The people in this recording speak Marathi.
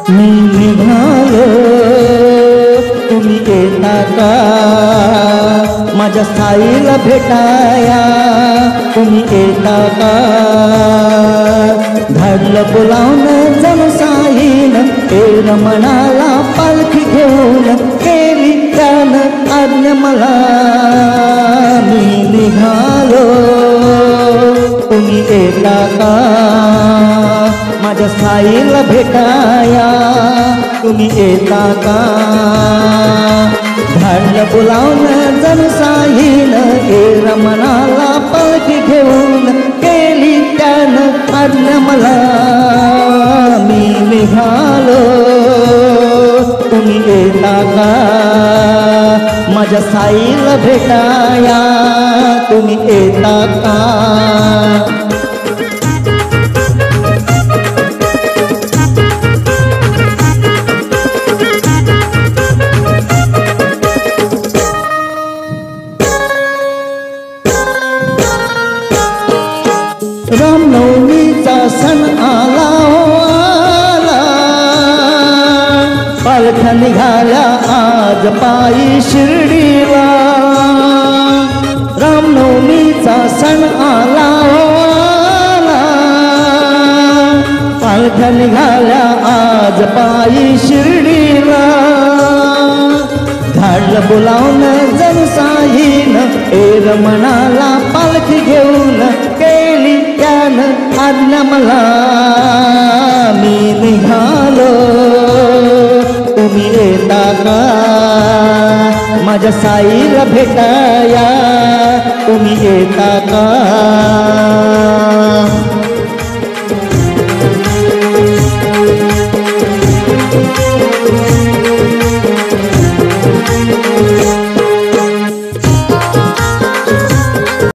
मी निघालो तुम्ही येता का माझ्या साईला भेटाया तुम्ही येता का धाडलं बोलावणं जणू साईनं केलं मनाला पालखी घेऊन केली त्यानं आज्ञा मला मी निघालो तुम्ही येता का माझ्या साईला भेटाया तुम्ही येता का धाडलं बोलावणं जणू साईनं केलं मनाला पालखी घेऊन केली त्यानं आज्ञा मला मी निघालो तुम्ही येता का माझ्या साईला भेटाया तुम्ही येता का रामनवमीचा सण आला हो आला पालख्या निघाल्या आज पायी शिर्डीला रामनवमीचा सण आला हो आला पालख्या निघाल्या आज पायी शिर्डीला धाडलं बोलावणं जणू साईनं एर मनाला पालखी घेऊन केली त्यानं आज्ञा मला मी निघालो तुम्ही येता का माझ्या साईला भेटाया तुम्ही येता का